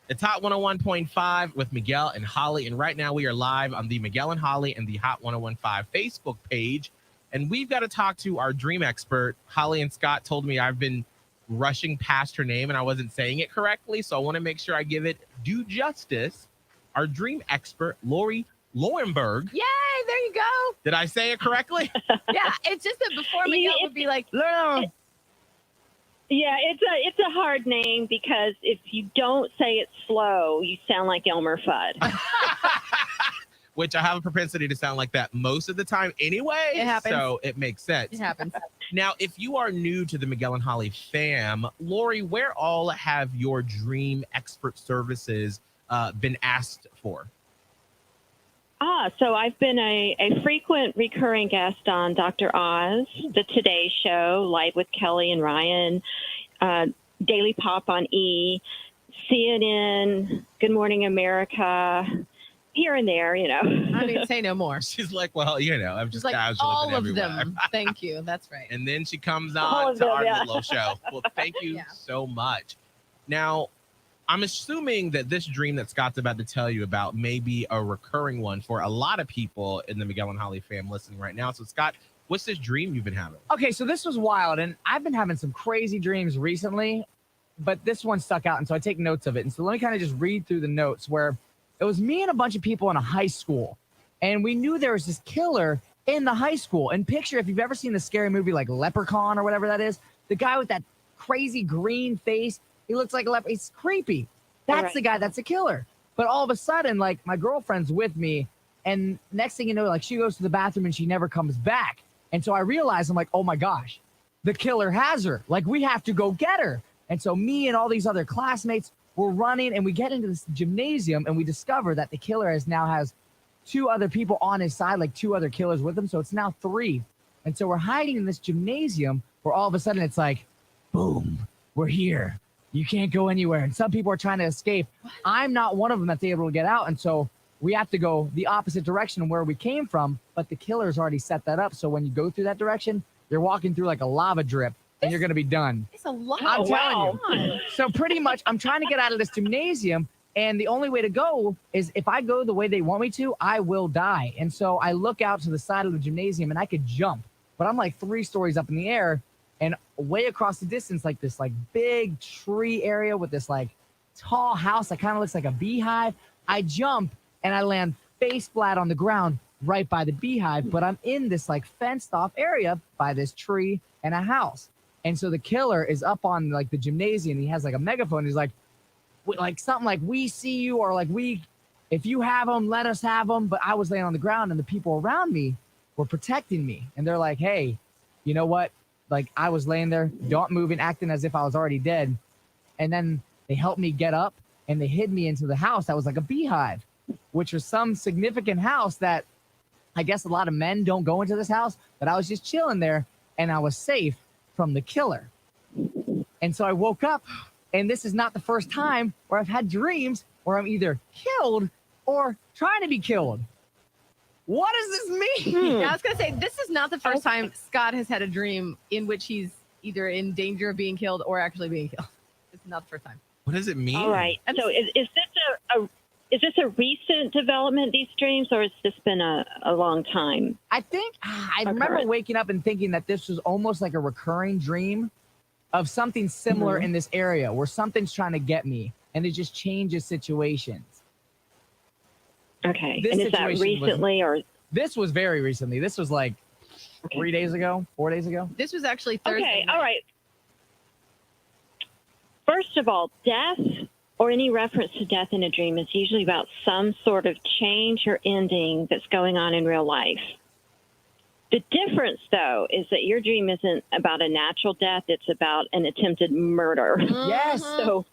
It's Hot 101.5 with Miguel and Holly. And right now we are live on the Miguel and Holly and the Hot 101.5 Facebook page. And we've got to talk to our dream expert. Holly and Scott told me I've been rushing past her name and I wasn't saying it correctly. So I want to make sure I give it due justice. Our dream expert, Lauri Loewenberg. Yay, there you go. Did I say it correctly? Yeah, it's just that before Miguel would be like, no. Yeah, it's a hard name because if you don't say it slow, you sound like Elmer Fudd. Which I have a propensity to sound like that most of the time anyway. It happens. So it makes sense. It happens. Now, if you are new to the Miguel and Holly fam, Lauri, where all have your dream expert services been asked for? So I've been a frequent recurring guest on Dr. Oz, The Today Show, Live with Kelly and Ryan, Daily Pop on E, CNN, Good Morning America, here and there, you know. I mean, say no more. She's like, well, you know, I'm just Like casual all looking of everywhere. them. Thank you. That's right. And then she comes All on of to them, our yeah. little show. Well, thank you so much. Now, I'm assuming that this dream that Scott's about to tell you about may be a recurring one for a lot of people in the Miguel and Holly fam listening right now. So, Scott, what's this dream you've been having? Okay, so this was wild, and I've been having some crazy dreams recently, but this one stuck out, and so I take notes of it. And so let me kind of just read through the notes where it was me and a bunch of people in a high school, and we knew there was this killer in the high school. And picture, if you've ever seen the scary movie like Leprechaun or whatever that is, the guy with that crazy green face, he looks like a leper. He's creepy. That's Right. the guy that's a killer. But all of a sudden, like, my girlfriend's with me, and next thing you know, like, she goes to the bathroom and she never comes back. And so I realized, I'm like, oh my gosh, the killer has her. Like, we have to go get her. And so me and all these other classmates were running, and we get into this gymnasium, and we discover that the killer has 2 other people on his side, like 2 other killers with him. So it's now 3. And so we're hiding in this gymnasium where all of a sudden it's like, boom, we're here. You can't go anywhere. And some people are trying to escape. I'm not one of them that's able to get out. And so we have to go the opposite direction where we came from, but the killer's already set that up. So when you go through that direction, you're walking through like a lava drip and you're going to be done. It's a lot. I'm telling wow. you. So pretty much I'm trying to get out of this gymnasium, and the only way to go is if I go the way they want me to, I will die. And so I look out to the side of the gymnasium and I could jump, but I'm like 3 stories up in the air, and way across the distance, like this like big tree area with this like tall house that kind of looks like a beehive. I jump and I land face flat on the ground right by the beehive, but I'm in this like fenced off area by this tree and a house. And so the killer is up on like the gymnasium. He has like a megaphone. He's like something like, we see you, or like, if you have them, let us have them. But I was laying on the ground, and the people around me were protecting me. And they're like, hey, you know what? Like, I was laying there, don't moving, acting as if I was already dead. And then they helped me get up, and they hid me into the house that was like a beehive, which was some significant house that I guess a lot of men don't go into this house. But I was just chilling there, and I was safe from the killer. And so I woke up, and this is not the first time where I've had dreams where I'm either killed or trying to be killed. What does this mean? Yeah, I was going to say, this is not the first time Scott has had a dream in which he's either in danger of being killed or actually being killed. It's not the first time. What does it mean? All right. So is this a recent development, these dreams, or has this been a long time? I think I remember waking up and thinking that this was almost like a recurring dream of something similar in this area where something's trying to get me, and it just changes situations. Okay. This And is that situation recently or? This was very recently. This was like 3 days ago, 4 days ago. This was actually Thursday. Okay. night. All right. First of all, death or any reference to death in a dream is usually about some sort of change or ending that's going on in real life. The difference, though, is that your dream isn't about a natural death. It's about an attempted murder. Yes. So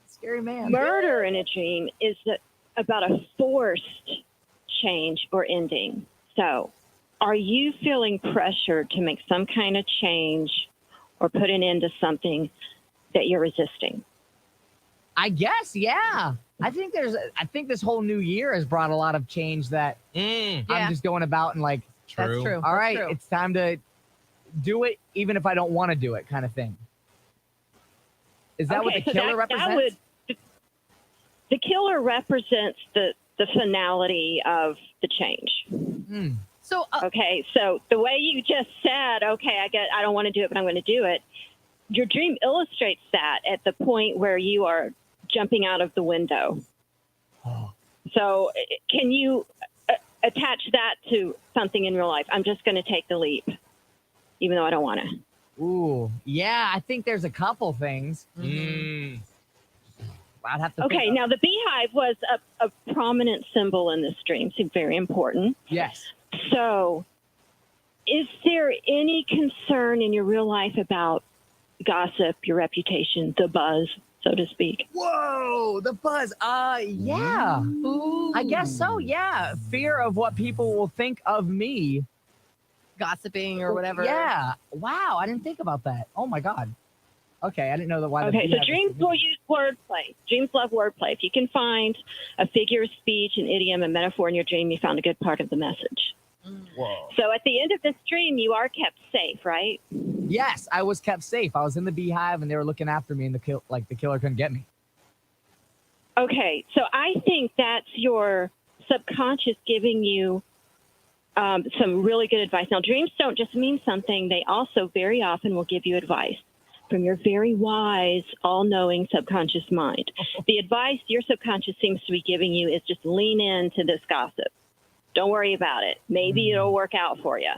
Scary man. murder in a dream is about a forced change or ending. So are you feeling pressured to make some kind of change or put an end to something that you're resisting? I guess, yeah. I think this whole new year has brought a lot of change that Yeah. I'm just going about and like, That's true. all right, That's true. it's time to do it, even if I don't want to do it, kind of thing. Is that what the so killer represents? the killer represents the finality of the change. Mm. So Okay, so the way you just said, okay, I don't want to do it, but I'm going to do it. Your dream illustrates that at the point where you are jumping out of the window. Oh. So can you attach that to something in real life? I'm just going to take the leap, even though I don't want to. Ooh, yeah, I think there's a couple things. Mm. I'd have to Okay, think of- now the beehive was a prominent symbol in this dream, so very important. Yes. So is there any concern in your real life about gossip, your reputation, the buzz, so to speak? Whoa, the buzz. Yeah. ooh, I guess so, yeah. Fear of what people will think of me. gossiping or whatever. Yeah. Wow, I didn't think about that. Oh my God. Okay, I didn't know that why. Okay, so dreams will use wordplay. Dreams love wordplay. If you can find a figure of speech, an idiom, a metaphor in your dream, you found a good part of the message. Whoa. So at the end of this dream, you are kept safe, right? Yes, I was kept safe. I was in the beehive and they were looking after me and the killer couldn't get me. Okay, so I think that's your subconscious giving you some really good advice. Now, dreams don't just mean something. They also very often will give you advice from your very wise, all-knowing subconscious mind. The advice your subconscious seems to be giving you is just lean into this gossip. Don't worry about it. Maybe it'll work out for you.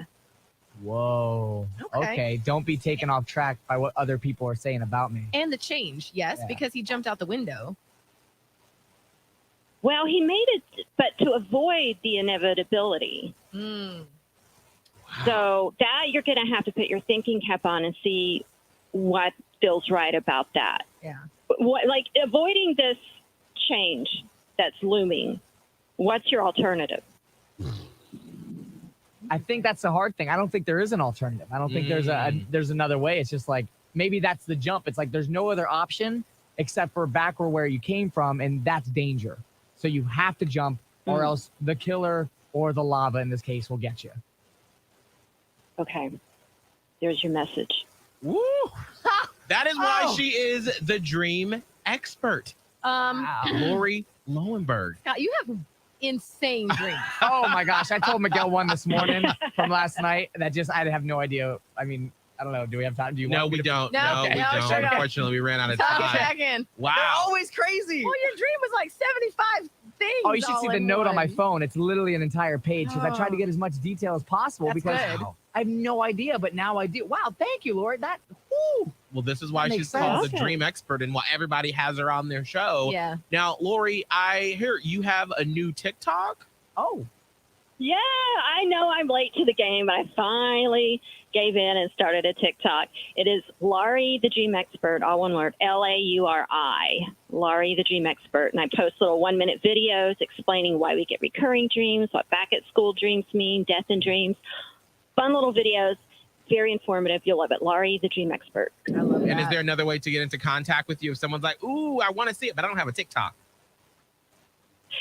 Whoa. Okay. Okay, don't be taken off track by what other people are saying about me. And the change, yes, Yeah. because he jumped out the window. Well, he made it, but to avoid the inevitability. Mm. So that you're going to have to put your thinking cap on and see what feels right about that. Yeah. What, like avoiding this change that's looming. What's your alternative? I think that's the hard thing. I don't think there is an alternative. I don't think there's another way. It's just like maybe that's the jump. It's like there's no other option except for back where you came from, and that's danger. So you have to jump, or else the killer or the lava in this case will get you. Okay. There's your message. Woo! That is why Oh. she is the dream expert, Wow. Lauri Loewenberg. Scott, you have insane dreams. Oh my gosh. I told Miguel one this morning from last night that just, I have no idea. I mean, I don't know. Do we have time? Do you No, want me we to- don't. No, No, we no, don't. sure don't. Unfortunately, we ran out of Tuck it time. back in. They're Wow. always crazy. Well, your dream was like 75 things. Oh, you should see all the in note on my one. phone. It's literally an entire page because I tried to get as much detail as possible That's because good. I have no idea, but now I do. Wow, thank you, Lord. That, whoo. Well, this is why That she's makes called sense. the dream expert and why everybody has her on their show. Yeah. Now, Lauri, I hear you have a new TikTok. Oh, Yeah, I know I'm late to the game, but I finally gave in and started a TikTok. It is Lauri the Dream Expert, all one word, Lauri, Lauri the Dream Expert. And I post little 1-minute videos explaining why we get recurring dreams, what back at school dreams mean, death in dreams. Fun little videos, very informative. You'll love it. Lauri the Dream Expert. I love that. And is there another way to get into contact with you if someone's like, ooh, I want to see it, but I don't have a TikTok?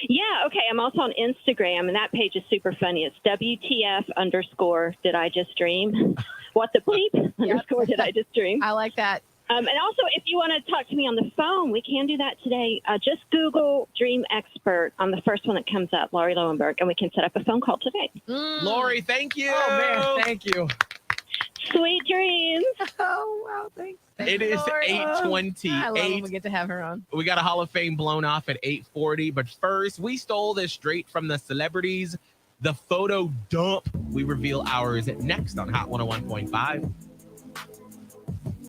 Yeah, okay. I'm also on Instagram, and that page is super funny. It's WTF_ did I just dream? What the bleep _ did I just dream? I like that. And also, if you want to talk to me on the phone, we can do that today. Just Google Dream Expert on the first one that comes up, Lauri Loewenberg, and we can set up a phone call today. Lauri, thank you. oh man, thank you. Sweet dreams. Oh, wow. Thanks. It is Lauri. I love when 8:28. we get to have her on. We got a Hall of Fame blown off at 8:40. But first, we stole this straight from the celebrities. The photo dump. We reveal ours next on Hot 101.5.